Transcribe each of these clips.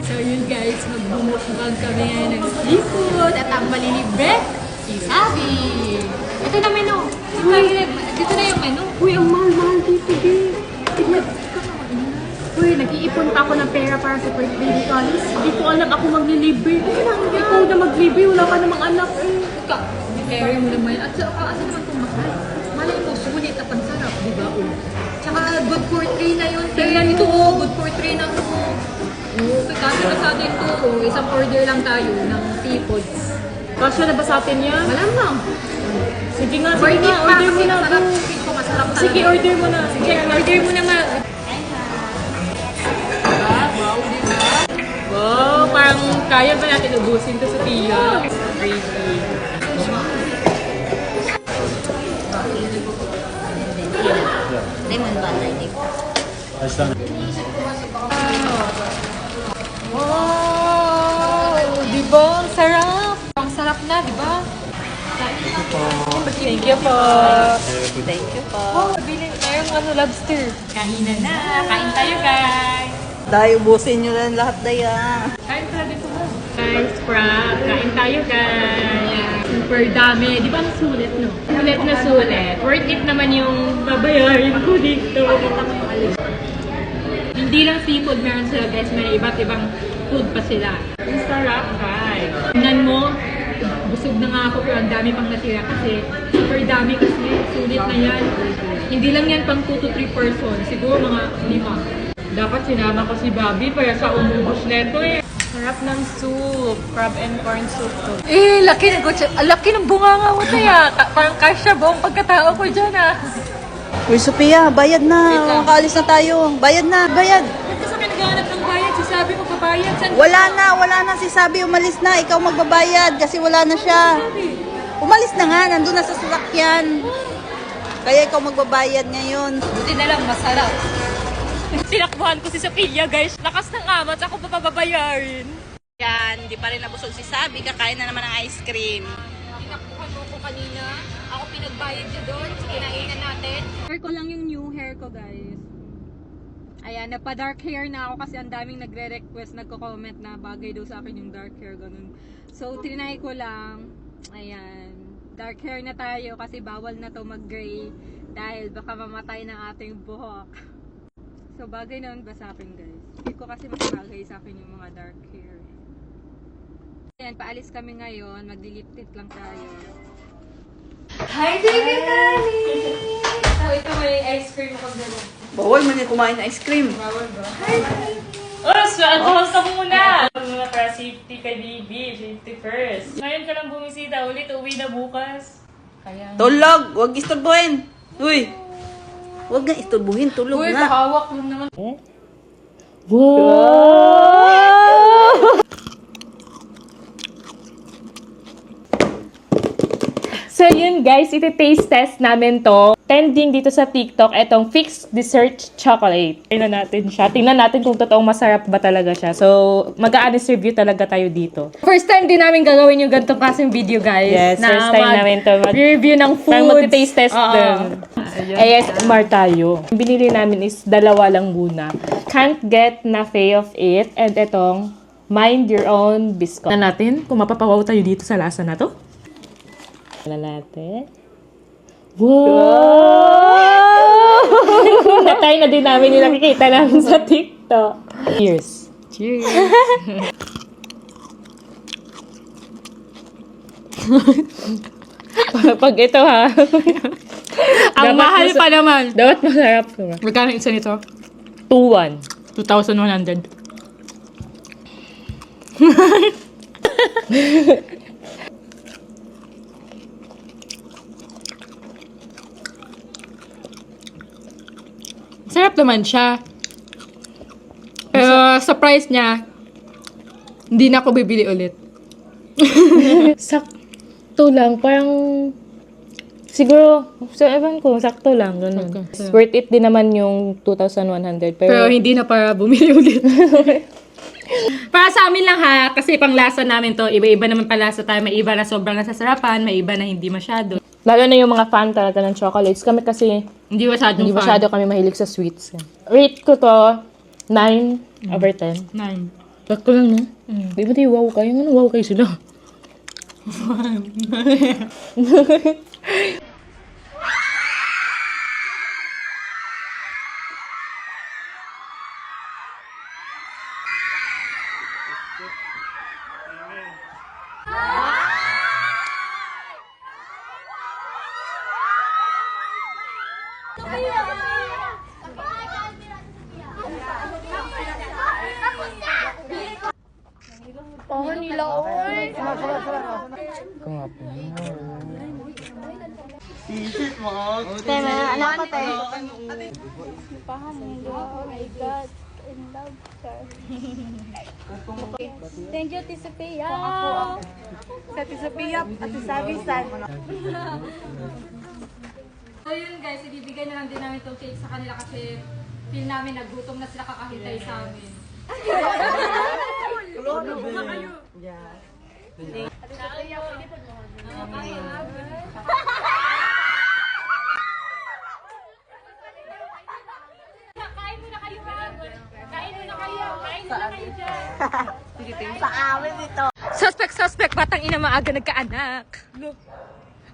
So yun guys, magbumukbang kami ngayon ng seafood at ang malilibre, si Sabi. Ito na menu. Dito na yung menu. Uy, ang mahal-mahal dito, babe. Uy, nag-iipon pa ako ng pera para sa birthday ni Alice. Hindi ko alam ako maglilibre. Ikaw na maglibre, wala ka namang anak eh. Area mo naman. At asa naman itong mahal. Malay mo, sulit at ang sarap, di ba? Tsaka good for 3 na yun. Tingnan ito, good for 3 na ito. Kasi na sa atin ito, isang order lang tayo ng seafood. Kasya na ba sa atin yan? Malamang. Sige nga, order mo na. Masarap. Ito, masarap talaga. Sige, order mo na. Sige, order mo na ma. Wow, di ba? Wow, parang kaya ba natin ubusin to sa Tia? Crazy. Lemon ba? Like Wow! Di ba? Ang sarap! Ang sarap na, di ba? Thank you po. Thank you po. Oh, bilhin tayong lobster. Kainan na! Kain tayo, guys! Dahil ubusin nyo lang lahat daya. Kain talaga ito mo. Guys, prank. Kain tayo, guys. Super dami. Di ba ang sulit, no? Sulit na sulit. Worth it naman yung babayarin ko dito. Hindi lang seafood meron sila, guys. May iba't ibang food pa sila. Ang sarap, guys. Tingnan mo, busog na nga ako pero ang dami pang natira kasi super dami kasi. Sulit na yan. Hindi lang yan pang 2 to 3 person. Siguro mga 5. Dapat sinama ko si Bobby para sa umubos neto eh. Sarap ng soup. Crab and corn soup to. Laki ng bunganga mo tayo. Parang kasya buong pagkatao ko dyan, ah. Uy, Sophia, bayad na. Makaalis na tayo. Bayad na, bayad. Ba't kasi may naghahanap ng bayad? Sabi mo pabayad. Saan Wala na. Si Sabi umalis na. Ikaw magbabayad kasi wala na siya. Umalis na nga. Nandun na sa sasakyan. Kaya ikaw magbabayad ngayon. Buti na lang, masarap. Tinakbuhan ko si Sophia, guys. Lakas ng amat. Ako pa babayarin. Yan, di pa rin nabusog si Sabi. Kakain na naman ng ice cream. Tinakbuhan mo ko kanina. Ako pinagbayad niyo doon. Sige, kinainan natin. Hair ko lang yung new hair ko, guys. Ayan, napa-dark hair na ako kasi ang daming nagre-request, nagko-comment na bagay daw sa akin yung dark hair, ganun. So, trinay ko lang. Ayan, dark hair na tayo kasi bawal na to mag-gray dahil baka mamatay ng ating buhok. So, bagay naman ba sa akin, guys? Hindi ko kasi mas bagay sa akin yung mga dark hair. Ayan, paalis kami ngayon. Magdi-lip tint lang tayo. Hi, baby Tani! So, ito may ice cream ako dito. Bawal mo niya kumain ng ice cream. Bawal ba? Oh, so advance ka muna! Muna para safety kay baby. Safety first. Ngayon ka lang bumisita ulit. Uwi na bukas. Kaya Tulog! Huwag istorbohin! Uy! Huwag nga istorbohin. Tulog uy, nga. kahawak lang naman. So yun guys, iti-taste test namin to. Trending dito sa TikTok, etong Fix Dessert Chocolate. Tingnan natin siya. Tingnan natin kung totoong masarap ba talaga siya. So, mag-a-honest review talaga tayo dito. First time din namin gagawin yung ganitong klaseng video, guys. Yes, first time namin to. Review ng food. Parang mag-taste test din. ASMR tayo. Ang binili namin is dalawa lang muna. Can't Get Enough of It. And etong Mind Your Own Biscuit. Na natin kung mapapawaw tayo dito sa lasa na to. Natin. Wow! Natay na din namin yung nakikita namin sa TikTok. Cheers. Cheers. Pag ito ha. Ang mahal pa naman. Dapat masarap ko. Magkano isa nito? 2-1. 2,100. Sarap naman siya. Pero sa price niya, hindi na ako bibili ulit. Sakto lang. Parang siguro, ewan ko, sakto lang. Ganun. Okay. Worth it din naman yung 2,100. Pero hindi na para bumili ulit. Para sa amin lang ha, kasi pang lasa namin to, iba-iba naman palasa tayo. May iba na sobrang nasasarapan, may iba na hindi masyado. Lalo na yung mga fan talaga ng chocolates. Kami kasi, Hindi masyadong hindi fan. masyado kami mahilig sa sweets. Rate ko to, 9/10. 9. Sakto lang, no? Di ba di wow kayo? Ano wow kayo sila? Thank you, Tisa Pia. Sa Tisapia at sa Sabisan. So yun guys, ibibigay na lang din namin itong cake sa kanila kasi feel namin nagutom na sila kakahintay sa amin. Kain muna kayo, kain muna kayo dyan. Sa amin ito. Suspect, batang ina maaga nagkaanak.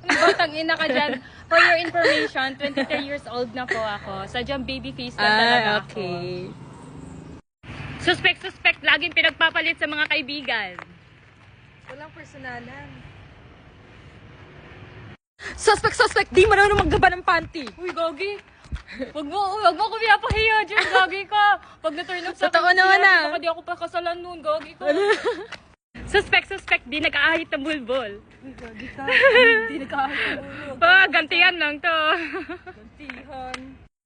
Batang ina ka dyan. For your information, 23 years old na po ako. Sadyang baby face lang talaga ako. Suspect, laging pinagpapalit sa mga kaibigan. Walang personalan. Suspect, di mo naman maggaba ng panty. Uy, Gogi. Wag mo ko pinapahiya dyan, Gogi ka. Pag na-turn up sa Totoo naman ah. baka di ako pakasalan nun, Gogi ka. Suspect, di nag-aahit ng bulbol. Di nag-aahit ng bulbol. Gantihan lang to. Gantihan.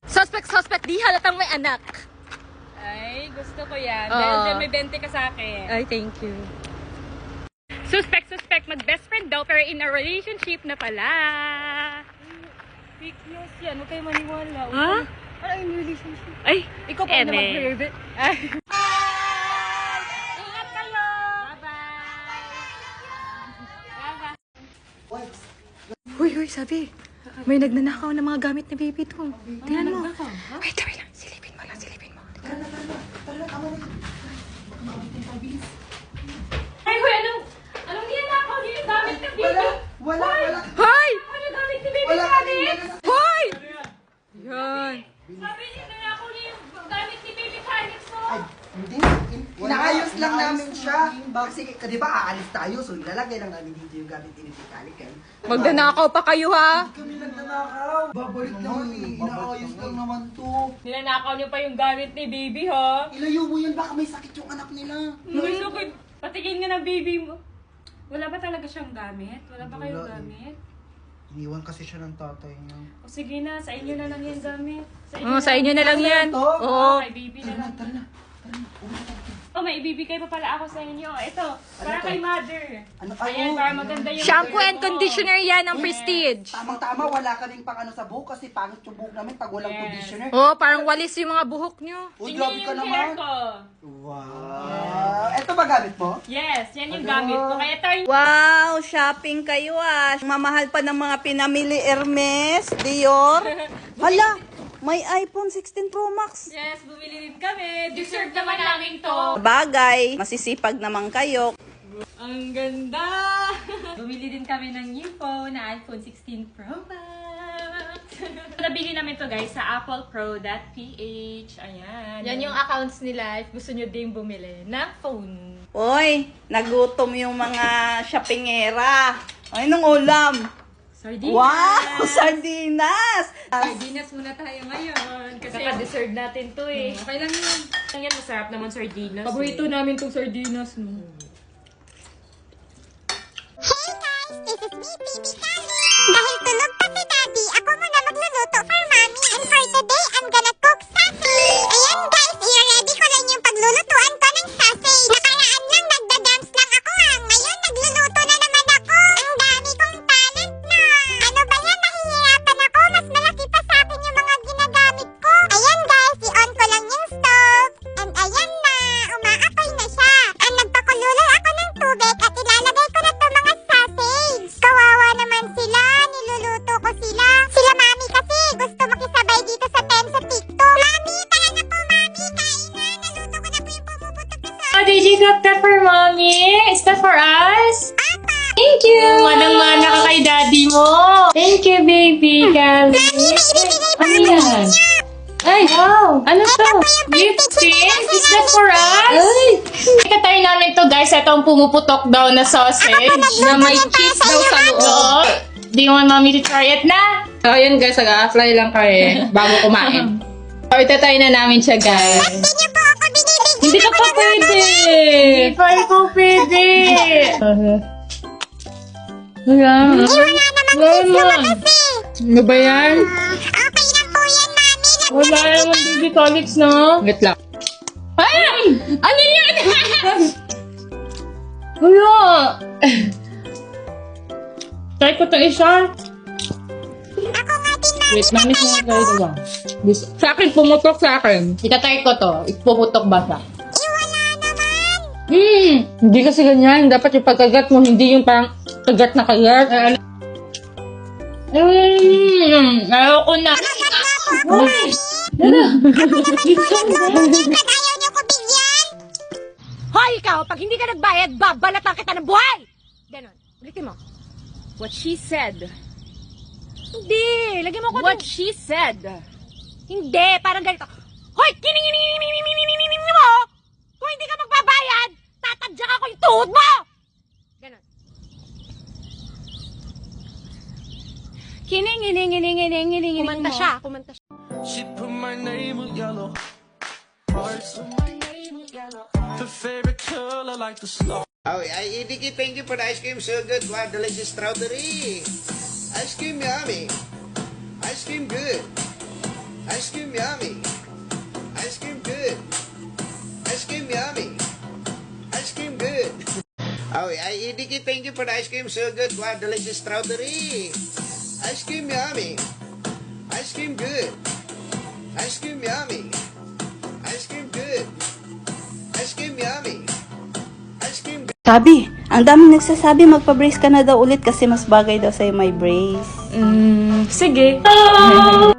Suspect, di halatang may anak. Ay, gusto ko yan. Dahil dyan may 20 ka sa akin. Ay, thank you. Suspect, mag-best friend daw pero in a relationship na pala. Fake news yan, huwag kayo maniwala. Ha? Ano yung relationship? Ay, ikaw pa na mag-herbit. Ingat kayo! Bye-bye! Uy, sabi. May nagnanakaw ng mga gamit na baby to. Tingnan mo. Wait lang. Silipin mo. Ay, hoy, anong ninanakaw niyo yung gamit na baby? Wala. Hoy! Ano gamit ni baby Wala Janet? kami. Hoy! Yan. Sabi niyo na ako yung gamit ni baby Janet mo. Ay, hindi. Inaayos lang namin siya. Kasi, di ba, aalis tayo. So, ilalagay lang namin dito yung gamit ni Vitalik. Magdanakaw pa kayo ha? Kami nagnanakaw. Babalik naman eh. Inaayos lang naman to. Ninanakaw niyo pa yung gamit ni baby ha? Ilayo mo yan. Baka may sakit yung anak nila. May sakit. Patingin nga ng baby mo. Wala ba talaga siyang gamit? Wala ba kayong Wala eh. gamit? Iniwan kasi siya ng tatay niya. O sige na, sa inyo na lang yan gamit. Sa inyo na lang yan. Ito? Oo, kay baby na lang. Tara na. Oh, may ibibigay pa pala ako sa inyo. Ito, para kay mother. Ano? Ayan, para maganda yung Shampoo and hair mo. conditioner yan ang Prestige. Tamang-tama, wala kaming pang ano sa buhok kasi pangit yung buhok namin pag walang conditioner. Oh, parang walis yung mga buhok nyo. Oh, Tingnan grabe ka yung naman. hair ko. Wow. Ito ba gamit mo? Yes, yan yung gamit ko. Kaya turn. Wow, shopping kayo ah. Mamahal pa ng mga pinamili Hermes, Dior. Hala, may iPhone 16 Pro Max. Yes, bumili din kami. Deserve naman namin to. Bagay, masisipag naman kayo. Ang ganda! Bumili din kami ng new phone na iPhone 16 Pro Max. Nabili namin to guys sa applepro.ph. Ayan. Yan yung accounts nila if gusto nyo din bumili ng phone. Oy, nagutom yung mga shoppingera. Ay, nung ulam. Sardinas! Wow, sardinas! Sardinas muna tayo ngayon. Kasi kaka-deserve natin to eh. Okay lang yun. Yan, masarap naman sardinas. Paborito namin tong sardinas, no? Hey guys, this is me, Baby Kali. Dahil tulog pa si Daddy, ako muna magluluto for Mommy. And for today, I'm gonna cook sausage. Ayan guys, i-ready ko lang yung paglulutuan ko ng sausage. Nakaraan lang, nagda-dance lang ako ha. Ngayon, nagluluto na naman ako. Ang dami kong talent na. Ano ba yan? Nahihirapan ako. Mas malaki pa sa akin yung mga ginagamit ko. Ayan guys, i-on ko lang yung stove. And ayan na, umaapoy na siya. And nagpakululay ako ng tubig at ilalagay ko na to mga sausage. Kawawa naman sila, niluluto ko sila. Sila Mami kasi gusto makisabay dito sa 10 sa TikTok. did you got that for mommy? Is that for us? Thank you! Manang-mana ka kay daddy mo. Thank you, baby. Gabi. Ano yan? Ay, wow! Ano to? Lipstick? Is that for us? Ay! Ikatry namin to, guys. Ito ang pumuputok daw na sausage. Na may cheese daw sa loob. Do you want mommy to try it na? So, ayun guys, nag-a-apply lang kami bago kumain. So, itatry na namin siya, guys. Hindi ka pa pwede! Hindi pa ikaw pwede! Wala. Wala. Ano ba yan? Okay lang po yan, Mami. Wala naman baby colics, no? Wait lang. Ay! Ano yan? Wala! Try ko to isa. Wait, mami siya guys. Sa akin, pumutok sa akin. Itatry ko to. Ipuputok ba siya? Hindi kasi ganyan. Dapat yung pagkagat mo, hindi yung parang kagat na kagat. Ayoko na. Uy! Ayaw niyo ko bigyan? Hoy, ikaw! Pag hindi ka nagbayad, babalatan kita ng buhay! Ganon. Ulitin mo. What she said. Hindi! Lagyan mo ko What she said. Hindi! Parang ganito. Hoy! Kining mo! Kung hindi ka magbabayad, tatadyak ako yung tuhod mo! Ganon. Kining. Kumanta siya. Kumanta siya. She put my name with yellow hearts. Her favorite color like the snow. Oh, Idiki, thank you for the ice cream. So good. Wow, delicious strawberry. Ice cream yummy. Ice cream good. Ice cream yummy. Ice cream good. Ice cream yummy. Ice cream good. Oh, Idiki, thank you for the ice cream. So good. Wow, delicious strawberry. Ice cream yummy. Ice cream good. Ice cream yummy. Ice cream good. Ice cream yummy. Ice cream good. Sabi, ang daming nagsasabi magpa-brace ka na daw ulit kasi mas bagay daw sa'yo may brace. Sige.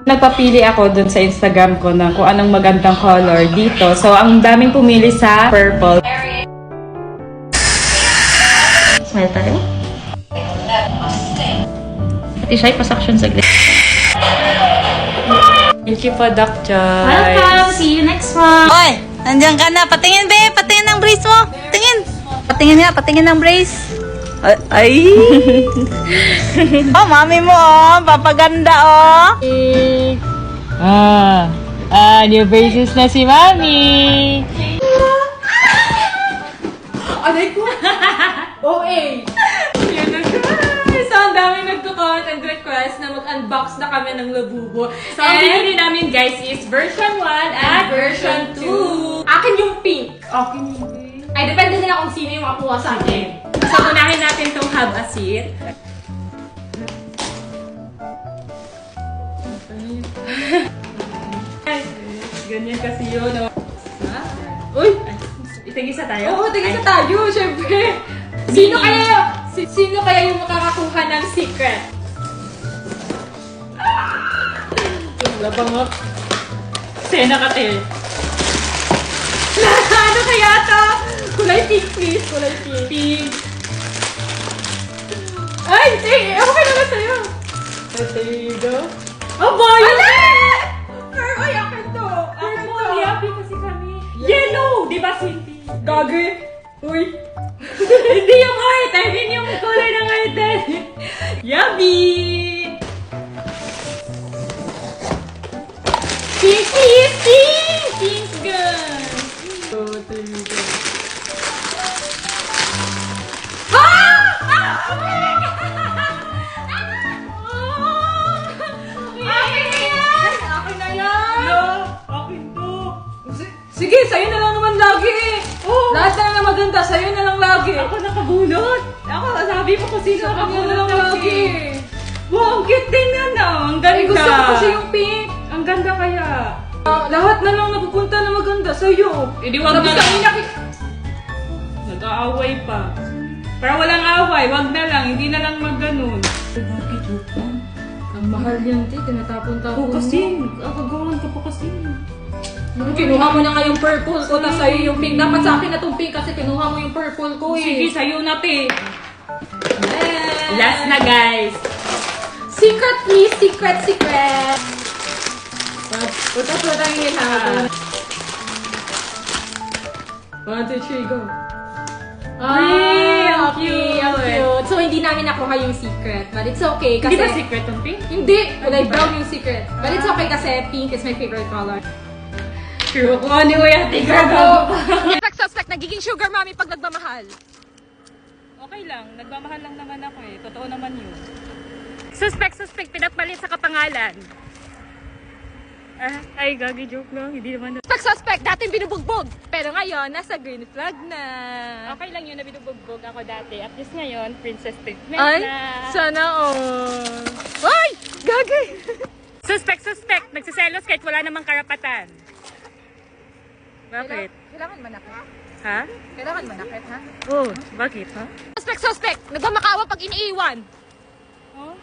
Nagpapili ako dun sa Instagram ko na kung anong magandang color dito. So, ang daming pumili sa purple. Smile tayo. Pati siya, ipasuction saglit. Thank you po, Doc Joyce. Welcome! See you next one! Oy, nandiyan ka na. Patingin, be. Patingin ng brace mo. Patingin. Patingin ng brace. Ay. Oh, mami mo, oh. Papaganda, oh. New braces na si Mami! Aray ko! OA! Yun na guys! So, ang daming nagko-comment and request na mag-unbox na kami ng Labubo. So, ang binili namin guys is version 1 at version 2. Akin yung pink. Akin yung pink. Ay, depende nila kung sino yung makuha sa akin. So, unahin natin itong have a seat. Ganyan kasi yun. No? Uy! Itigisa tayo? Oo, tigisa tayo, syempre. Sino kaya yung makakakuha ng secret? Labang mo. Sena ka, te. Ano kaya to? Kulay pink, please. Kulay pink. Pink. Ay, okay naman sa'yo. There you go. Oh, boy! Ala! Ay, akin to! Akin to! Happy kasi kami. Yellow! Di ba, Cindy? Gagi! Uy! Hindi yung heart. I mean yung kulay ng heart. Yummy! Pink is pink! Pink gun! So, there you go. Sige, sa'yo na lang naman lagi eh! Oo. Lahat na lang maganda, sa'yo na lang lagi! Ako nakabunot. Ako, sabi mo kung sino Sa kanya na nakabunot lang ng lagi! pink. Wow, ang cute din na no. Ang ganda. Ay, gusto ko kasi yung pink! Ang ganda kaya. Lahat na lang napupunta na maganda sa'yo! Hindi wag na Tapos lang. ang inaki... Nag-aaway pa. Para walang away, wag na lang. Hindi na lang mag-ganun. Ang mahal yan, te. Tinatapon-tapon Oo, kasi. Agagawan ka pa kasi. Kinuha mo na nga yung purple ko, tapos sa'yo yung pink. Dapat sa akin na tong pink kasi kinuha mo yung purple ko eh. Sige, sa'yo na, te. Last na, guys. Secret, please. Secret. Putang-putangin ha. 1, 2, 3, go. Ang Okay, ang cute. So, hindi namin nakuha yung secret. But it's okay kasi... Di ba secret ang pink? Hindi! Kulay brown yung secret. But it's okay kasi pink is my favorite color. True ko, ni Kuya Ate Gago. Suspect, nagiging sugar mommy pag nagmamahal. Okay lang, nagmamahal lang naman ako eh. Totoo naman yun. Suspect, pinatpalit sa kapangalan. Ay, gagi, joke lang. Hindi naman. Suspect, dating binubugbog. Pero ngayon, nasa green flag na. Okay lang yun na binubugbog ako dati. At least ngayon, princess treatment Ay, na. sana all. Ay, gagi. Suspect, nagsiselos kahit wala namang karapatan. Bakit? Kailangan manakit. Ha? Kailangan manakit, ha? Oh, bakit, ha? Suspect, nagmamakawa pag iniiwan. Oh?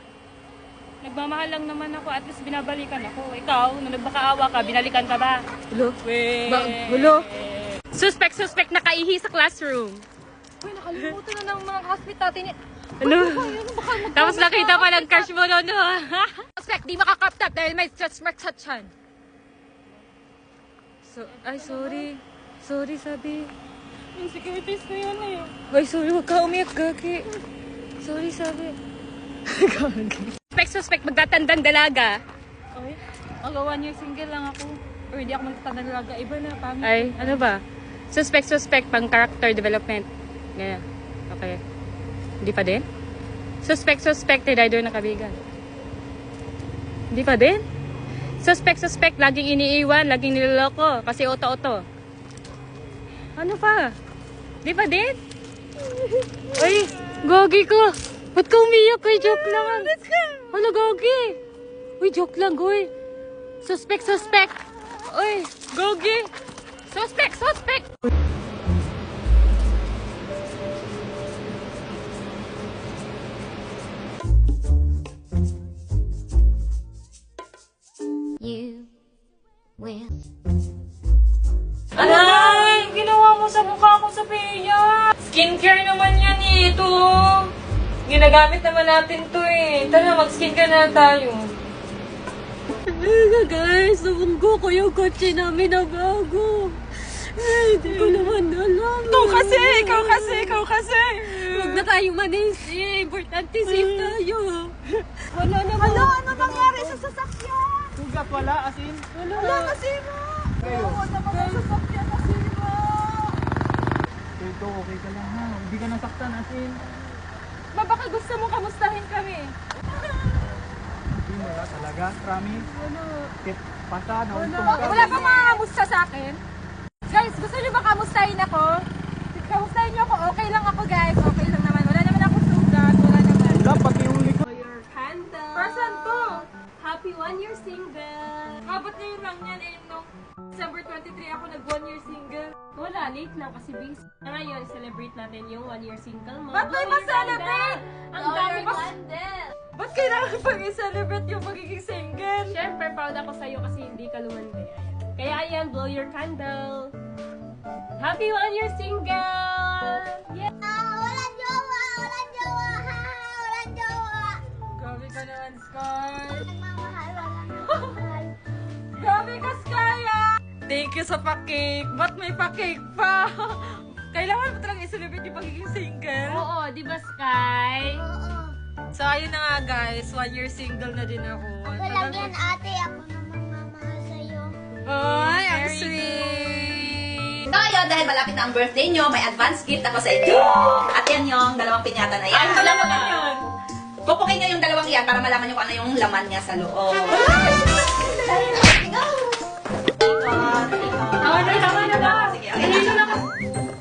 Nagmamahal lang naman ako, at least binabalikan ako. Ikaw, nung nagmakaawa ka, binalikan ka ba? Hulo. Hulo. Suspect, nakaihi sa classroom. Uy, nakalimutan na ng mga classmate natin. Ano? Tapos nakita pa ng crush mo noon. Suspect, di makakrop top dahil may stretch mark sa tiyan. Ay, sorry. Sorry, sabi. Insecurities ko yun eh. Ay, sorry, huwag ka umiyak, gagi. Sorry, sabi. Suspect, magtatandang dalaga. Okay. Ako 1 year single lang ako. Or hindi ako magtatandang dalaga. Iba na, pamit. Ay, ano ba? Suspect, pang character development. Ganyan. Okay. Hindi pa din? Suspect, rider na kabigan. Hindi pa din? Suspect, laging iniiwan, laging niloloko. Kasi oto-oto. Ano pa? Di pa din? Ay, gogi ko. Ba't ka umiyak? Ay, joke lang. Ano, gogi? Uy, joke lang, goy. Suspect. Uy, gogi. Suspect. You will. Anay! Ginawa mo sa mukha ko sa Pia! Skincare naman yan eh, ito! Ginagamit naman natin to eh. Tara, mag-skincare na tayo. Guys, nabunggo ko yung kotse namin na bago. Ay, hindi ko naman alam. Ikaw kasi. Huwag na tayo manisi. Importante safe tayo. Wala naman. Ano nangyari sa sasakyan? Sugat wala, asin. Wala kasi mo. Wala naman ang sasakyan kasi mo. Ito, okay ka lang ha. Hindi ka nasaktan, asin. Baka gusto mo kamustahin kami. Hindi mo talaga, promise. Tip, pasa, nauntong ka. Wala bang makamusta sa akin? Guys, gusto niyo ba kamustahin ako? Kamustahin niyo ako. Okay lang ako, guys. Okay lang naman. Wala naman ako sugat. Wala naman. Wala, pati yung likod. Your candle. Person to. Happy 1 year single. Ba't ngayon lang yan eh, nung December 23 ako nag 1 year single. Wala, late lang kasi busy. Ngayon, celebrate natin yung 1 year single mo. Ba't may ma-celebrate? Ang dami candle! Ba't kailangan pag i-celebrate yung magiging single? Siyempre, proud ako sa'yo kasi hindi ka lumandi. Kaya ayan, blow your candle. Happy 1 year single! Yeah! Walang jowa! Walang jowa! Ha! Walang jowa! Grabe ka naman, Sky. Nagmamahal, walang nagmamahal. Grabe ka, Sky, ah! Thank you sa pa-cake. Ba't may pa-cake pa? Kailangan mo talaga i-celebrate yung pagiging single? Oo, di ba, Sky? Oo. So, ayun na nga, guys. 1 year single na din ako. Walang yan, ate. Ako naman mamahal sa'yo. Ay, ang Very sweet. So ayun, dahil malapit na ang birthday nyo, may advance gift ako sa inyo. At yan yung dalawang pinyata na yan. Ano laman na yun? Pupukin nyo yung dalawang yan para malaman nyo kung ano yung laman niya sa loob. Tama na ba? Sige, okay na.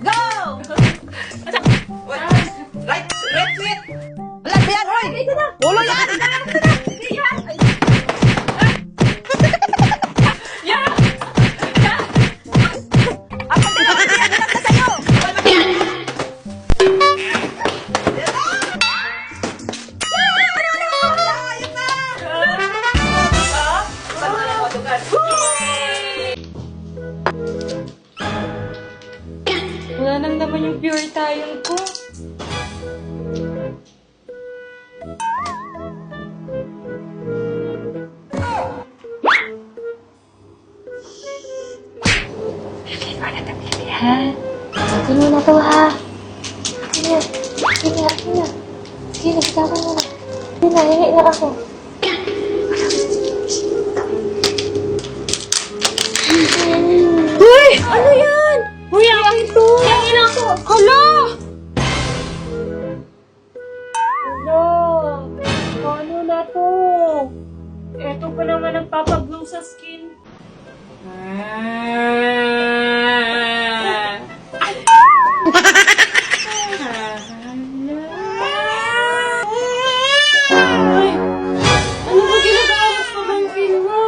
Go! Right, sweet. Wala ba yan, hoy! Ulo yan! Wala nang naman yung pure tayo ko. Akin mo na to, ha? Akin na. Akin na, akin na. Sige, nagsawa mo na. Akin na, hingi na ako. Uy! Ano yan? Uy, akin to! Akin ako! Hala! Hala! Ano na to? Eto pa naman ang papag-glow sa skin. Ay! Ano ba ginagawa mo sa pamangkin mo?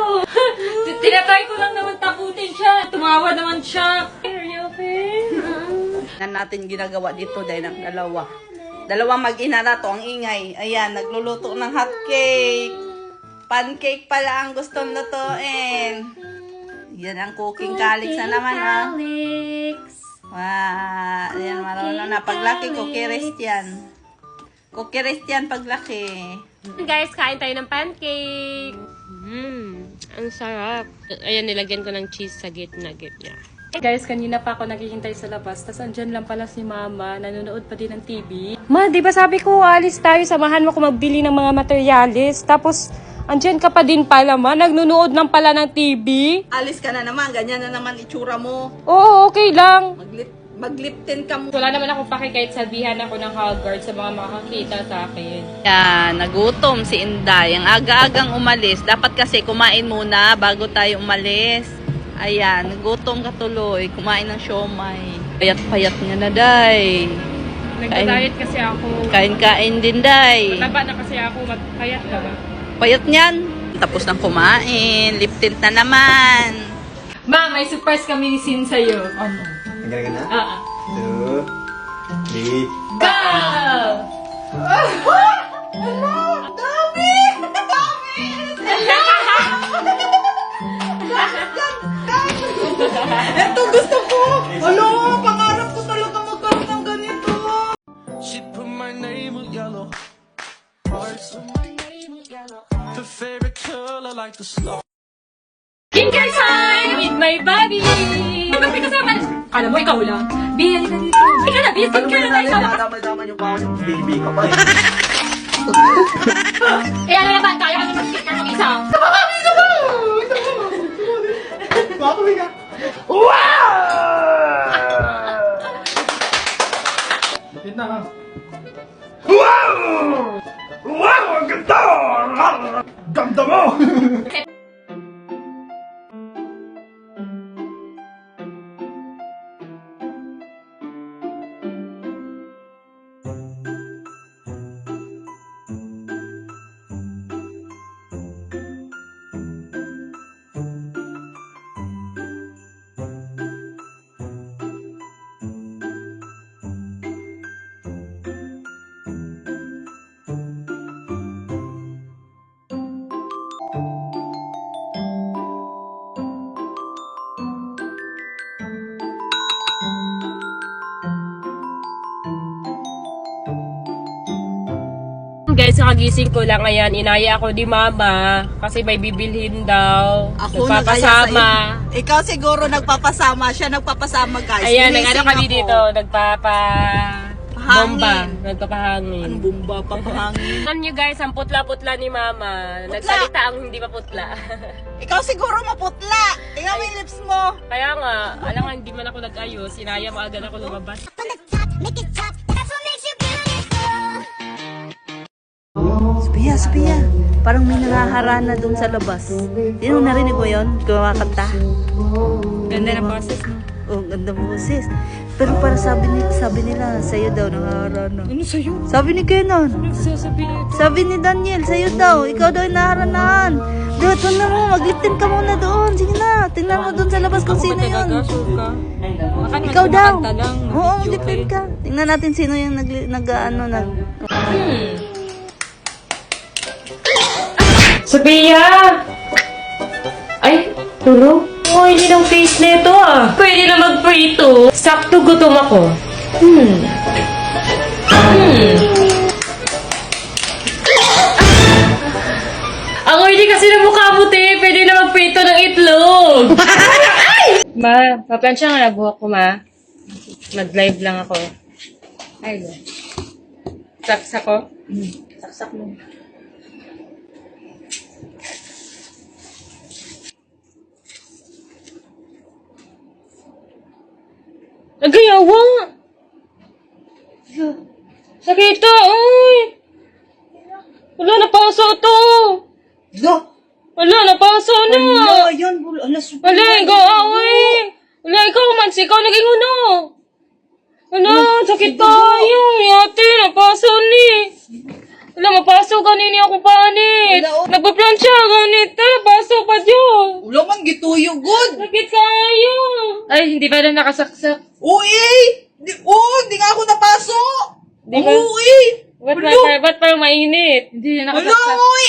Tinatry ko lang naman takutin siya. Tumawa naman siya. Are you okay? Na natin ginagawa dito dahil ng dalawa. Dalawang mag-ina na to, ang ingay. Ayan, nagluluto ng hot cake. Pancake pala ang gustong lutuin. Yan ang cooking calyx na naman, ah. Wow, ayan, marunong na. Paglaki, cookie rest yan. Cookie rest yan paglaki. Guys, kain tayo ng pancake. Ang sarap. Ayan, nilagyan ko ng cheese sa gitna niya. Guys, kanina pa ako naghihintay sa labas. Tapos andyan lang pala si Mama. Nanonood pa din ng TV. Ma, di ba sabi ko, alis tayo. Samahan mo ko magbili ng mga materialis. Tapos, andyan ka pa din pala, Ma. Nagnunood lang pala ng TV. Alis ka na naman, ganyan na naman itsura mo. Oo, okay lang. Magliptin ka mo. Wala naman akong pake kahit sabihan ako ng Haggard sa mga makakita sa akin. Yan, nagutom si Inday. Ang aga-agang umalis. Dapat kasi kumain muna bago tayo umalis. Ayan, nagutom ka tuloy. Kumain ng siomay. Payat-payat niya na, Day. Nagda-diet kasi ako. Kain-kain din, Day. Mataba na kasi ako. Payat na ba? Payat niyan. Tapos ng kumain. Lip tint na naman. Ma, may surprise kami ni Sin sa'yo. Ano? Ang ganda na? 2, 3, Go! Ito gusto ko! Ano? Pangarap ko talaga magkaroon ng ganito. She put my name with yellow hearts. Her favorite color like the snow. Skincare time with my baby! Ba't may kasama? Kala mo, ikaw lang. Bia, halika dito. Halika na, Bia, skincare na tayo. Damay-damay yung bawang yung baby ka pa. Eh, ano naman, kaya kami mag-skincare ng isa. Papawi ka. Bakit na ha? Wow! Ang ganda! Ganda mo! Guys, kagising ko lang ngayon. Inaya ako ni Mama kasi may bibilhin daw. Ako Nagpapasama. nag-aya sa'yo. Ikaw siguro nagpapasama. Siya nagpapasama, guys. Ayan, Ginising nag-ano kami ako. dito. Bomba. Nagpapahangin. Anong bomba? Papahangin. Alam nyo guys, ang putla-putla ni Mama. Nagsalita ang hindi pa putla. Ikaw siguro maputla. Tingnan mo yung lips mo. Kaya nga, alam nga hindi man ako nag-ayos. Inaya mo agad ako lumabas. Sophia. Parang may nangaharana dun sa labas. Hindi mo narinig mo yun? Kumakanta. Ganda na process mo. Oh, ganda mo sis. Pero para sabi nila, sa'yo daw nangaharana. Ano sa'yo? Sabi ni Kenan. Nagsasabihin ito. Sabi ni Daniel, sa'yo daw. Ikaw daw yung naharanahan. Dude, huwag na mo. Magliptin ka muna doon. Sige na. Tingnan mo doon sa labas kung sino yun. Sure ka? Baka naman Ikaw daw. kumakanta lang. Oo, magliptin ka. Tingnan natin sino yung nag. Sophia! Ay, tulog? oily ng face nito ah. Pwede na mag-prito. Sakto gutom ako. Ang oily kasi ng mukha mo, te. Pwede na magprito ng itlog. Ma, paplansya nga na buhok ko, ma. Mag-live lang ako. Ay, ba. Saksak ko? Saksak mo. Nagayawa! Sakita, uy! Wala, napaso to! Wala, napaso na! Yan, alas. Wala, ikaw, uy! Wala, ikaw, Mads, ikaw naging uno! Wala, sakit tayo! Ate, napaso ni! Wala, mapaso kanini ako panit! Nagpa-plancha, ganit! Napaso pa dyan! Ulo man gituyo, good. Sakit kayo! Ay, hindi ba na nakasaksak? Uy! Di nga ako napaso! Di ba? Uy! Ba't parang mainit? Hindi na nakasaksak. Uy!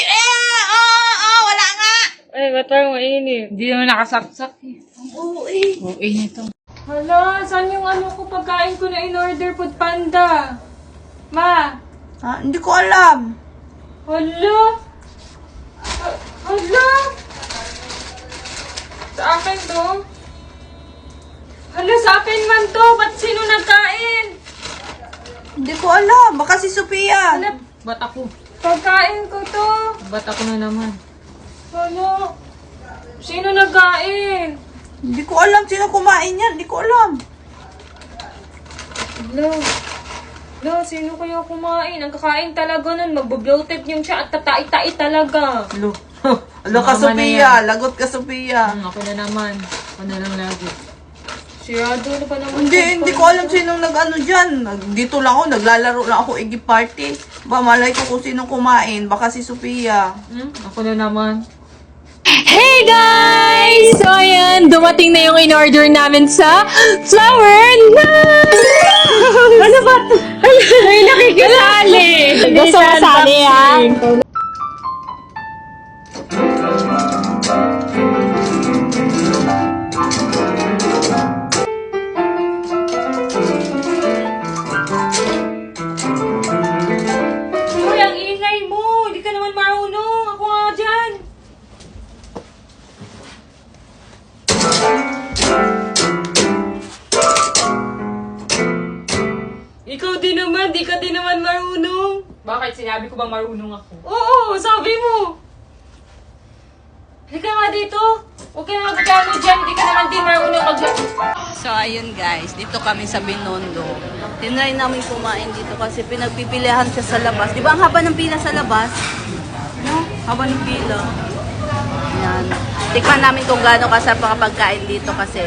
Wala nga! Ay, ba't parang mainit? Hindi naman nakasaksak eh. Uy! Uy, nito. Hala, saan yung ano ko pagkain ko na in-order Food Panda? Ma! Hindi ko alam. Hala! Hala! Sa akin to? Hala, sa akin man to! Ba't sino nagkain? Hindi ko alam. Baka si Sophia. Hala, ba't ako? Pagkain ko to! Ba't ako na naman? Hala! Sino nagkain? Hindi ko alam sino kumain yan. Hindi ko alam. Hala, sino kaya kumain? Ang kakain talaga nun, magbo-bloated yung siya at tatai-tai talaga. Alo ka, Sophia. Lagot ka, Sophia. Ako na naman. Ako na lang lagi. Sirado na pa naman. Hindi ko alam sinong nag-ano dyan. Dito lang ako, naglalaro lang ako Iggy Party. Ba, malay ko kung sinong kumain. Baka si Sophia. Ako na naman. Hey guys! So ayan, dumating na yung in-order namin sa Flower Ano ba? Ay, nakikisali! Gusto mo sali ah? Uy, ang ingay mo! Hindi ka naman marunong! Ako nga dyan! Ikaw din naman, di ka din naman marunong. Bakit? Sinabi ko ba marunong ako? Oo, sabi mo. Halika nga dito. Huwag ka na magkano dyan, di ka naman din marunong So, ayun guys. Dito kami sa Binondo. Tinry namin kumain dito kasi pinagpipilihan siya sa labas. Di ba ang haba ng pila sa labas? No? Haba ng pila. Yan. Tikman namin kung gaano kasarap ang pagkain dito kasi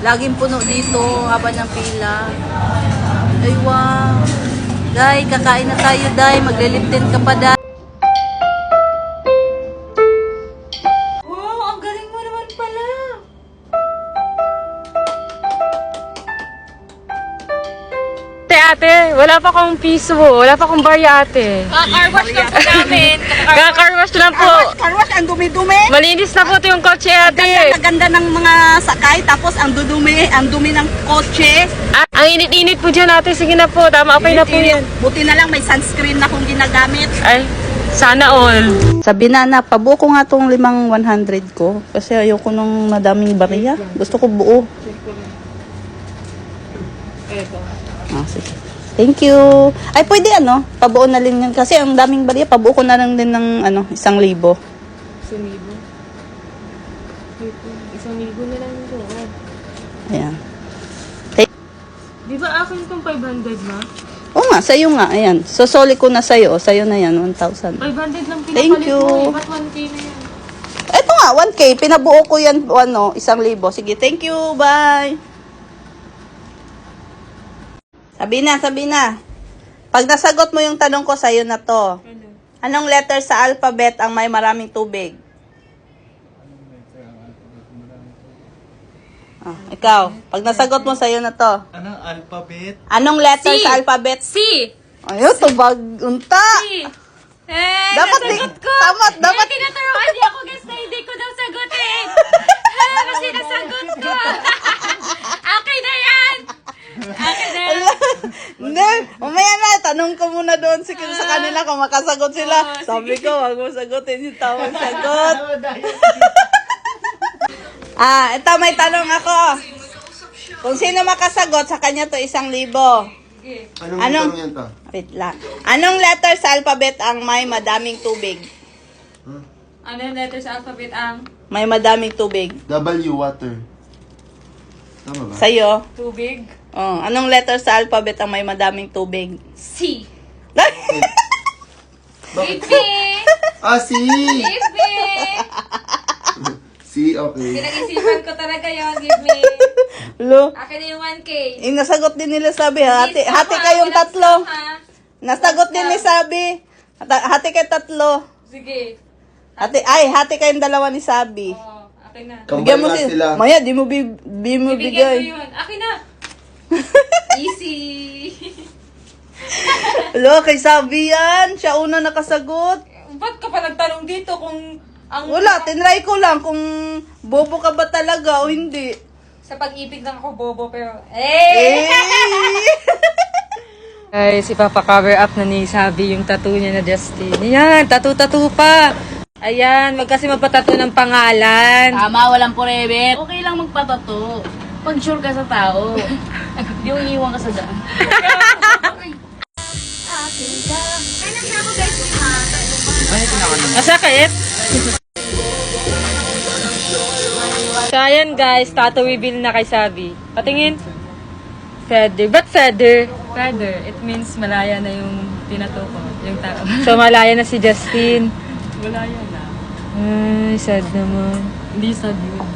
laging puno dito, haba ng pila. Ay, wow. Day, kakain na tayo, Day. Magliliptin ka pa, Day. Wow, ang galing mo naman pala. Ate, wala pa akong piso. Wala pa akong barya, ate. Kakarwash lang po namin. Kakarwash lang po. Karwas, ang dumi-dumi. Malinis na po ito yung kotse, ate. Ganda ng mga sakay, tapos ang dumi ng kotse. Ang init-init po dyan, ate. Sige na po. Tama, okay na po yan. Buti na lang may sunscreen na kung ginagamit. Ay, sana all. Sabi na, pabuo ko nga tong 100 ko. Kasi ayoko nung madaming bariya. Gusto ko buo. Sige. Thank you. Ay, pwede pabuo na rin yan. Kasi ang daming bariya, pabuo ko na lang din ng 1,000. 1,000? 1,000 na lang ito. Ayan. Di ba akin itong 500, ma? Oo nga, sa'yo nga. Ayan. Sosoli ko na sa'yo. Sa'yo na yan, 1,000. 500 lang pinapalit Thank you. mo. Ba't 1K na yan? Eto nga, 1K. Pinabuo ko yan, 1,000. Sige, thank you. Bye. Sabi na. Pag nasagot mo yung tanong ko, sa'yo na to. Anong letter sa alphabet ang may maraming tubig? Ikaw. Pag nasagot mo, sa'yo na to. Anong alphabet? Anong letter C. sa alphabet? C! Ayun, tubag. Unta. C! Dapat nasagot ko! dapat. Tinaturoan niya ako guys na hindi ko daw sagutin! Ano sinasagot ko? Akin na yan! Akin na yan! Hindi, mamaya na, tanong ko muna doon sa kanila kung makasagot sila. Sabi ko, wag mo sagutin yung tamang sagot. Ito may tanong ako. Kung sino makasagot, sa kanya to 1,000. Anong tanong yan to? Wait lang. Anong letter sa alphabet ang may madaming tubig? Ano yung letter sa alphabet ang? May madaming tubig. W, water. Tama ba? Sa'yo? Tubig. Oh, anong letter sa alphabet ang may madaming tubig? C. Bakit? B. C! Give me! C, okay. Pinag-isipan ko talaga yun. Give me. Lo, Akin na yung 1K. nasagot din nila Sabi. Hati kayong tatlo. Nasagot din ni Sabi. Hati kayo tatlo. Sige. Hati kayong dalawa ni Sabi. Oh, akin na. Bigyan mo Combine sila. sila. Maya, di mo Bibigyan ko bigay. yun. Akin na. Easy. Lo, kay Sabi yan. Siya una nakasagot. Ba't ka pa nagtanong dito kung ang... Wala, tinry ko lang kung bobo ka ba talaga o hindi. Sa pag-ibig lang ako bobo pero... Eh! Guys, ipapa-cover up na ni Sabi yung tattoo niya na Justin. Ayan, tattoo pa. Ayan, kasi magpatato ng pangalan. Tama, walang forever. Okay lang magpatato. Pag sure ka sa tao. Di mo iiwan ka sa daan. Masakit? So, ayan guys, tattoo reveal na kay Sabi. Patingin. Feather. Ba't feather? Feather. It means malaya na yung tinato ko, yung tao. So, malaya na si Justin. Malaya na. Ay, sad naman. Hindi sad yun.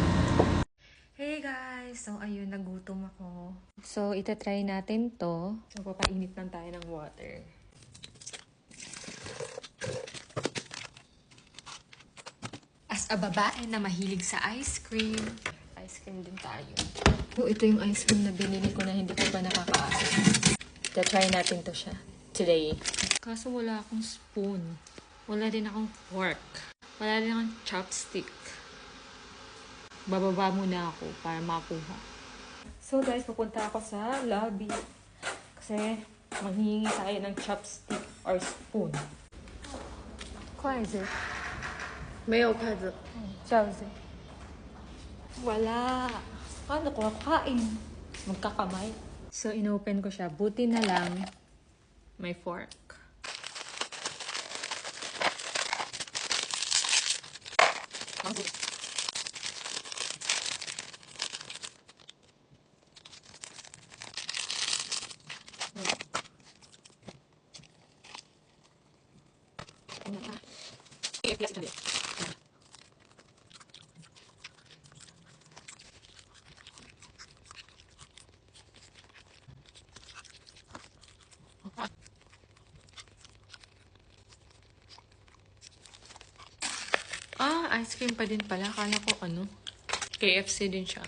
Hey guys! So, ayun, nagutom ako. So, itatry natin to. So, papainit lang tayo ng water. As a babae na mahilig sa ice cream din tayo. So, ito yung ice cream na binili ko na hindi ko pa nakakaasa. Itatry natin to siya today. Kaso wala akong spoon. Wala din akong fork. Wala din akong chopstick. Bababa muna ako para makuha. So guys, pupunta ako sa lobby. Kasi manghihingi tayo ng chopstick or spoon. 筷子没有筷子。筷子wala. Paano ko kakain? Magkakamay. So, inopen ko siya. Buti na lang may fork. Ice cream pa din pala. Akala ko KFC din siya.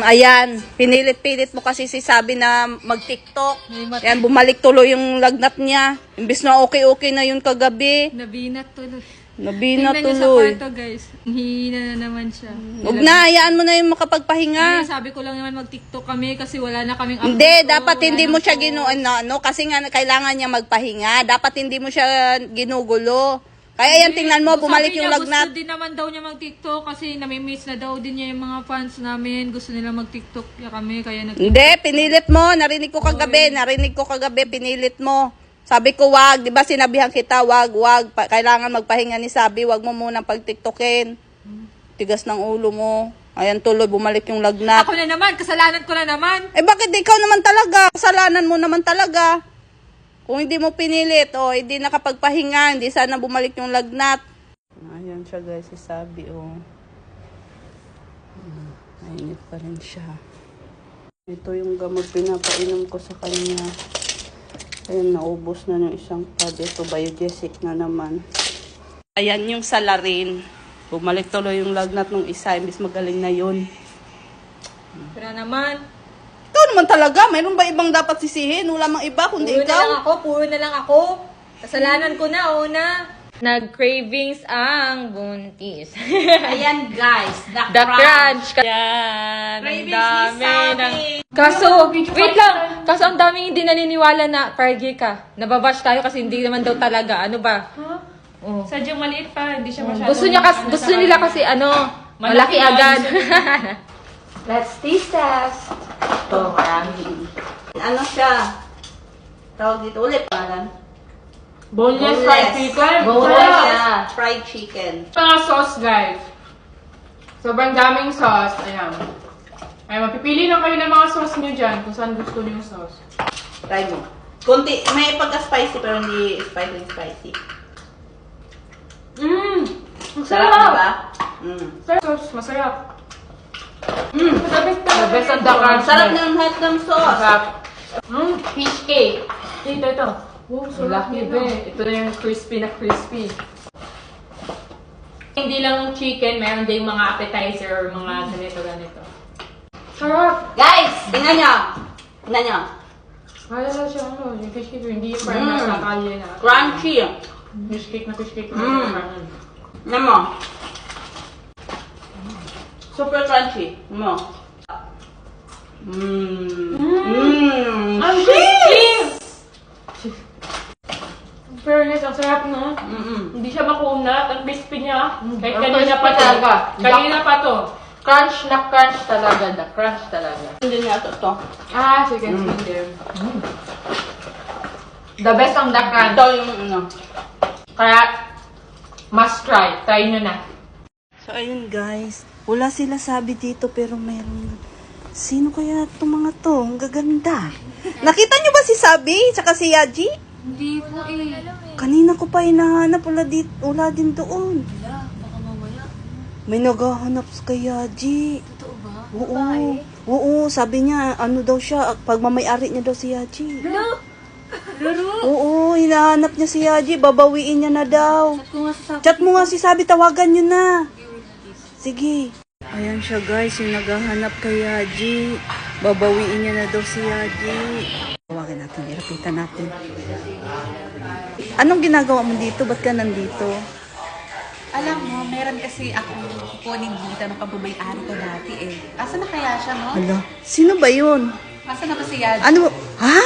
Ayan, pinilit-pilit mo kasi si Sabi na mag-TikTok. Ayan, bumalik tuloy yung lagnat niya. Imbis na okay-okay na yun kagabi. Nabinat tuloy. Nabinat Tingnan niyo sa tuloy. kwarto, guys. Hihina na naman siya. Huwag na, hayaan mo na yung makapagpahinga. Sabi ko lang naman mag-TikTok kami kasi wala na kaming Hindi, upload ko, dapat wala hindi na mo siya post. kasi nga kailangan niya magpahinga. Dapat hindi mo siya ginugulo. Kaya yan, tingnan mo, bumalik Sabi yung niya, lagnat. gusto din naman daw niya mag-TikTok kasi nami-miss na daw din niya yung mga fans namin. Gusto nila mag-TikTok ya kami, kaya Hindi, pinilit mo. Narinig ko kagabi, pinilit mo. Sabi ko, wag. Di ba sinabihan kita, wag. Kailangan magpahinga ni Sabi. Wag mo munang pag-tiktokin. Tigas ng ulo mo. Ayan, tuloy, bumalik yung lagnat. Ako na naman, kasalanan ko na naman. Eh, bakit ikaw naman talaga? Kasalanan mo naman talaga. Kung hindi mo pinilit, hindi nakapagpahinga, hindi sana bumalik yung lagnat. Ayan siya guys, si Sabi, Mainit pa rin siya. Ito yung gamot pinapainom ko sa kanya. Ayan, naubos na yung isang pad. Ito, Biogesic na naman. Ayan yung salarin. Bumalik tuloy yung lagnat ng isa. Imbis magaling na yun. Pero naman, Ikaw naman talaga. Mayroon ba ibang dapat sisihin? Wala mang iba kundi ikaw. puro na lang ako. Kasalanan ko na, una. Nag-cravings ang buntis. Ayan guys. The crunch. Yan. Ang Cravings dami ni Sabi. ng... Kaso, wait lang. Kaso ang daming hindi naniniwala na pargi ka. Nababash tayo kasi hindi naman daw talaga. Ano ba? Oh. Sadyang maliit pa, hindi siya masyadong... Gusto nila kasi malaki lang, agad. Let's taste test. Ito, marami. Ano siya? Tawag dito ulit. Parang Boneless fried chicken. boneless fried chicken. Mga sauce, guys. Sobrang daming sauce. Ayan. Ay, mapipili na kayo ng mga sauce nyo dyan kung saan gusto nyo yung sauce. Try mo. Kunti, may pagka-spicy pero hindi spicy. Sarap, diba? Sauce, masarap. The best ang dakan. Sarap ng hotdog sauce. Fish cake. Ito. Wow, sarap Laki, nito. Ito na yung crispy na crispy. Hindi lang chicken, meron din mga appetizer or mga ganito. Sarap! Guys, tingnan nyo. Tingnan nyo. Wala na siya, yung fish cake, hindi yung parang nasa kalye na. Crunchy. Fish cake na. Tingnan mo. Super crunchy. Tingnan mo. Ang crispy! Fairness, ang sarap no? Hindi siya makunat, ang crispy niya. Kahit kanina pa to. Kanina pa to. Crunch na crunch talaga. The crunch talaga. Hindi niya ito. Chicken skin din. The best ang the crunch. Ito yung Kaya, must try. Try nyo na. So, ayun guys. Wala sila sabi dito pero meron. Sino kaya itong mga to? Ang gaganda. Nakita nyo ba si Sabi? Tsaka si Yaji? Hindi po Kanina ko pa hinahanap. Wala din doon. May naghahanap kay Yaji. Totoo ba? Oo, sabi niya, ano daw siya, pagmamayari niya daw si Yaji. Oo, hinahanap niya si Yaji, babawiin niya na daw. Chat mo nga si Sabi, tawagan niyo na. Sige. Ayan siya guys, yung naghahanap kay Yaji. Babawiin niya na daw si Yaji. Tawagan natin, irapitan natin. Anong ginagawa mo dito? Ba't ka nandito? Alam mo, meron kasi akong kukunin dito ng pagmamayari ko dati eh. Asa na kaya siya, no? Hala, sino ba yun? Asa na ba si Yaji? Ano? Ha?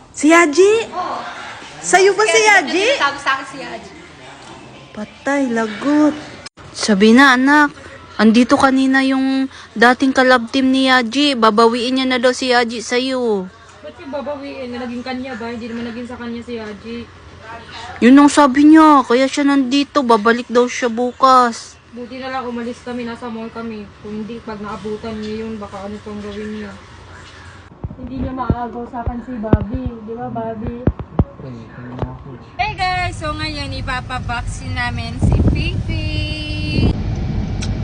Si Yaji? Oo. Sa'yo ba si Yaji? Sabi sa akin si Yaji. Patay, lagot. Sabi na, anak. Andito kanina yung dating kalab team ni Yaji. Babawiin niya na daw si Yaji sa'yo. Ba't yung babawiin? Naging kanya ba? Hindi naman naging sa kanya si Yaji. Yun ang sabi niya. Kaya siya nandito. Babalik daw siya bukas. Buti na lang umalis kami, nasa mall kami. Kung hindi, pag naabutan niya yun, baka ano pang gawin niya. Hindi niya maagaw sa akin si Bobby. Di ba, Bobby? Hey guys! So ngayon, ipapabaksin namin si Fifi.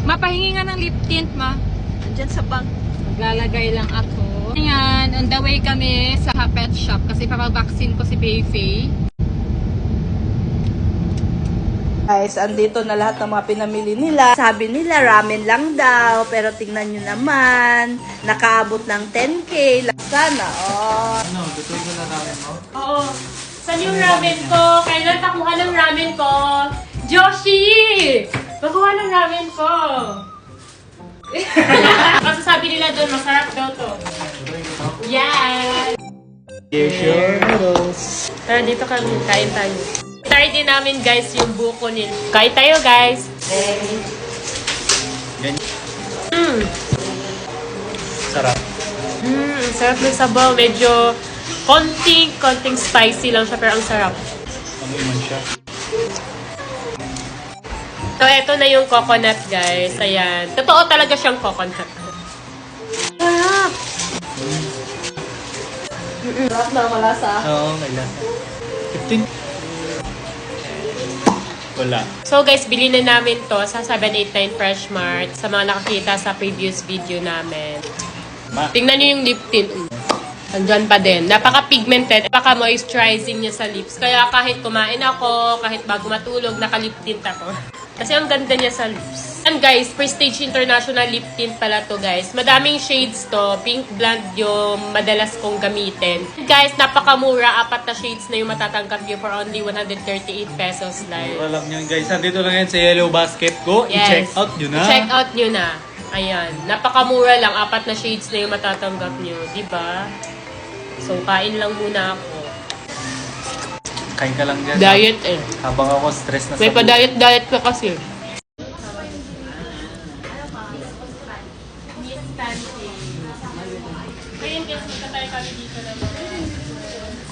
Mapahingi nga ng lip tint, ma. Andyan sa bag. Maglalagay lang ako. Ayan, on the way kami sa pet shop kasi papabaksin ko si Fifi. Guys, andito na lahat ng mga pinamili nila. Sabi nila, ramen lang daw. Pero tingnan nyo naman, nakaabot ng 10K. Sana, Ano, gusto ko na ramen mo? Oo. Saan yung ramen ko? Kailan nakuha ng ramen ko? Joshi! Nakuha ng ramen ko! Kasi sabi nila doon, masarap daw to. Yeah! Share noodles. Tara, dito kami. Kain tayo. Try din namin guys yung buko nila. Kain tayo guys! Sarap. Sarap ng sabaw. Medyo konting spicy lang siya pero ang sarap. Amoy man siya. So, eto na yung coconut guys. Ayan. Totoo talaga siyang coconut. Sarap! sarap na malasa. Oo, may lasa. 15? Wala. So guys, bili na namin to sa 789 Fresh Mart sa mga nakakita sa previous video namin. Tingnan niyo yung lip tint. Andyan pa din. Napaka-pigmented, napaka-moisturizing niya sa lips. Kaya kahit kumain ako, kahit bago matulog, nakalip tint ako. Kasi ang ganda niya sa lips. And guys, Prestige International Lip Tint pala to guys. Madaming shades to. Pink Blonde yung madalas kong gamitin. Guys, napakamura. 4 na shades na yung matatanggap nyo for only 138 pesos lang. Alam nyo guys, nandito lang yan sa Yellow Basket ko. I-check out nyo na. I-check out nyo na. Ayan. Napakamura lang. 4 na shades na yung matatanggap nyo. Diba? So, kain lang muna ako. Kain ka lang dyan. Diet eh. Habang ako stress na May sa pa-diet ka kasi. Ngayon guys, magkatay kami dito naman.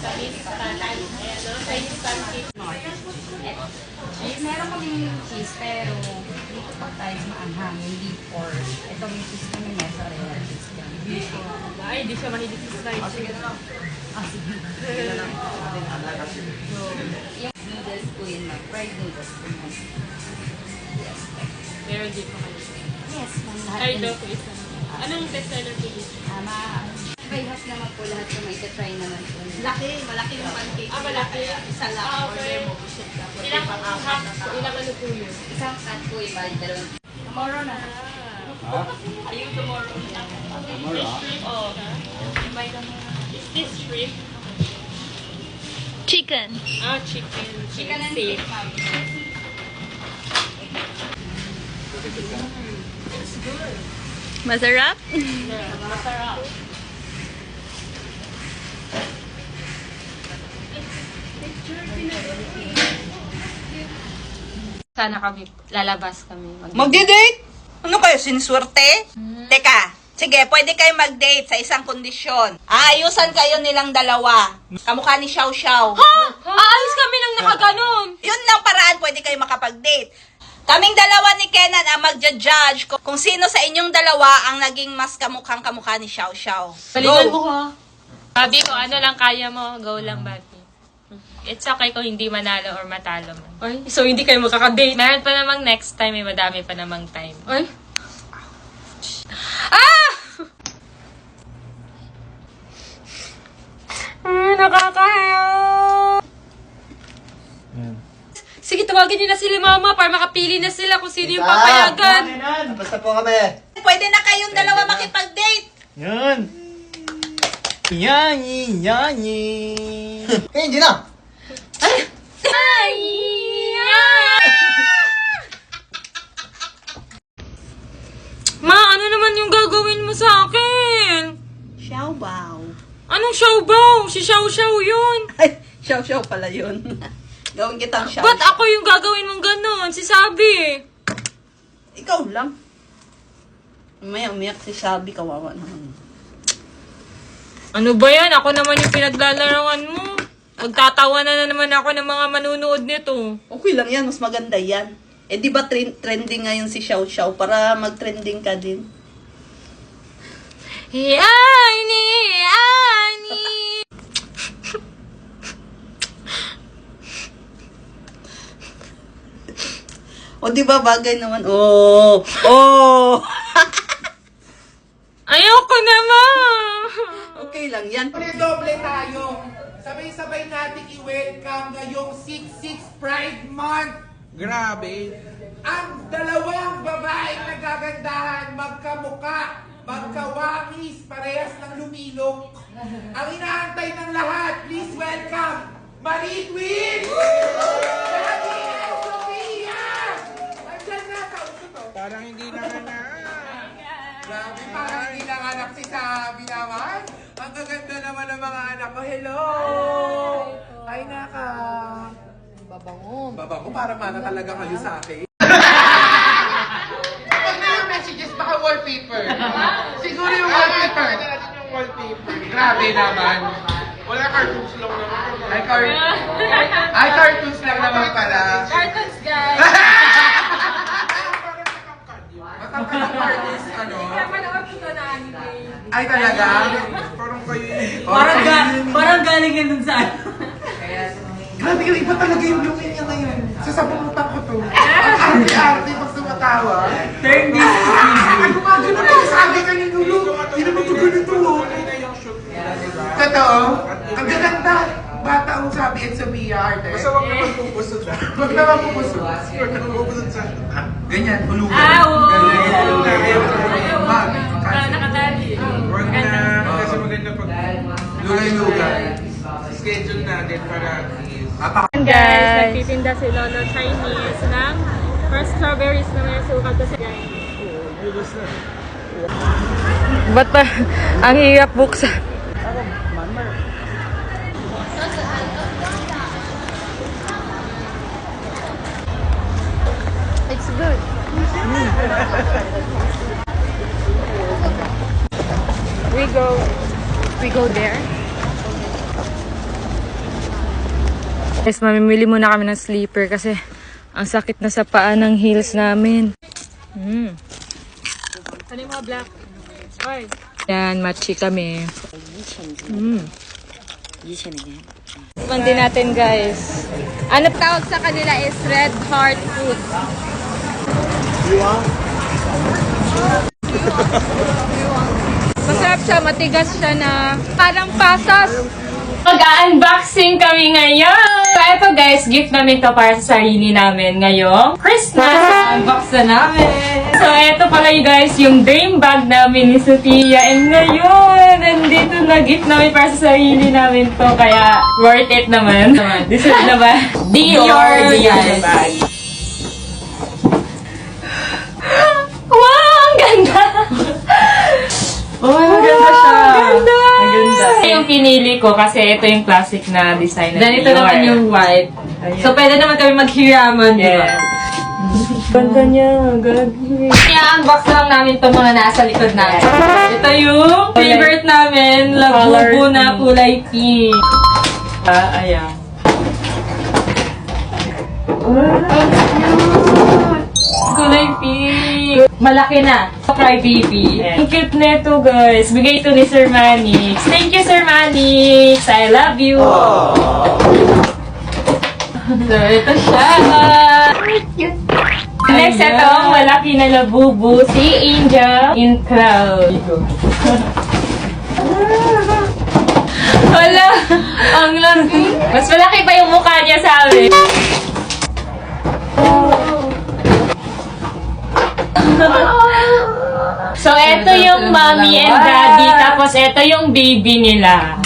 Sa Miss Pancake. Ayan o, sa Miss Pancake. Meron kaming cheese, pero dito pa tayo maanghang, hindi pork. Ito may cheese kami mozzarella cheese. Ay, di siya mahilig sa slide. Sige na lang. Sige. Yung noodles po yun, fried noodles po yun. Meron din po kayo. Yes, lahat. Ay, ito po isa. Anong bestseller po dito? Bayhas naman po lahat yung may try naman po. Malaki yung pancake. Malaki. Isa lang. Okay. Ilang ano po yun? Isang cut po yung bali, dalawang. Tomorrow na. Ayun, tomorrow. Tomorrow? Oh. Is this shrimp? Chicken. Ah, chicken. Chicken and Safe. steak, ma'am. Masarap? Masarap. Sana kami, lalabas kami. Magdi-date? Ano kayo, siniswerte? Teka, sige, pwede kayo mag-date sa isang kondisyon. Aayusan kayo nilang dalawa. Kamukha ni Xiao Xiao. Aalis kami nang nakaganon! Yun lang paraan pwede kayo makapag-date. Kaming dalawa ni Kenan ang magja-judge kung sino sa inyong dalawa ang naging mas kamukhang kamukha ni Xiao Xiao. Balikan mo ha. Sabi ko, ano lang kaya mo, go lang, Bati. It's okay kung hindi manalo or matalo man. Ay, so hindi kayo magkakadate? Meron pa namang next time, may madami pa namang time. Ay. Ah! Nakakahiya! Sige, tawagin niyo na sila mama para makapili na sila kung sino yung papayagan. Basta po kami. Pwede na kayong dalawa makipag-date. Yan! Yani, yani. Hindi na. Ma, ano naman yung gagawin mo sa akin? Xiao Bao. Anong xiaobaw? Si Xiao Xiao yun. Ay, Xiao Xiao pala yun. Gawin kitang Xiao. Ba't ako yung gagawin mong ganon? Si Sabi. Ikaw lang. Umaya, umiyak si Sabi, kawawa naman. Ano ba yan? Ako naman yung pinaglalaroan mo. Magtatawa na naman ako ng mga manunood nito. Okay lang yan, mas maganda yan. Eh di ba trending ngayon si Xiao Xiao para mag-trending ka din? Yani! O di ba bagay naman? Oh! Oh! Ayoko naman! Okay lang yan. Doble tayo. Sabay-sabay natin i-welcome ngayong 6-6 Pride Month. Grabe. Ang dalawang babaeng nagagandahan, magkamuka, magkawangis, parehas ng lumilok. Ang inaantay ng lahat, please welcome, Marie Twin! Daddy and Sophia! Andyan na, kausap to. Parang hindi nanganak. Grabe, parang hindi nanganak si Sabi naman. Ang gaganda naman ng mga anak ko. Hello! Ay, naka. Babango. Babango, para mana talaga kayo sa akin. Pag na yung messages, baka wallpaper. Siguro yung wallpaper. Yung wallpaper. Grabe naman. Wala, cartoons lang naman. Ay, cartoons lang naman pala. Cartoons, guys! Matangkad ang cartoons, ano? Manood ko na anime. Ay, talaga? Parang kayo Parang galing yan dun sa Grabe yung iba talaga yung looking niya ngayon. Sasabunutan ko to. Ang arte-arte pag tumatawa. Turn this easy. Ano nga, gano'n ang sabi ka ni Lulu? Hindi naman ito ganito. Huwag naman pupusok. Huwag naman pupusok sa... Ganyan, hulugan. Ganyan, hulugan. Nakatali. Huwag na, kasi maganda pag lugay-lugay. Schedule natin para Guys, nagtitinda si Lolo Chinese ng first strawberries na may sukat kasi Ba't ba? Ang hirap buksan. it's good. We go there. Guys, mamimili muna kami ng sleeper kasi ang sakit na sa paa ng heels namin. Ano yung mga black? Oy. Yan, matchy kami. Mandi natin guys. Ano tawag sa kanila is red heart fruit. Masarap siya, matigas siya na parang pasas. Mag-unboxing kami ngayon! So, ito guys, gift namin to para sa sarili namin ngayong Christmas. Unbox na namin! So, ito pala you guys, yung dream bag namin ni Sophia. And ngayon, nandito na gift namin para sa sarili namin to. Kaya, worth it naman. Deserve na ba? Dior bag. Wow! Ang ganda! Oh, maganda siya. Maganda! Ito yung pinili ko kasi ito yung classic na design na Ganito naman yung white. So, pwede naman kami maghiraman, di ba? Ganda niya. Ganda. I-unbox lang namin itong mga nasa likod natin. Ito yung favorite namin, Labubu na kulay pink. Ayan. Kulay pink. Malaki na. Cry baby. Ang cute nito, guys. Bigay ito ni Sir Manix. Thank you, Sir Manix. I love you. So, ito siya. Next, ito ang malaki na labubu. Si Angel in Cloud. Wala. Ang laki. Mas malaki pa yung mukha niya sa amin. So, ito yung mommy and daddy, tapos ito yung baby nila.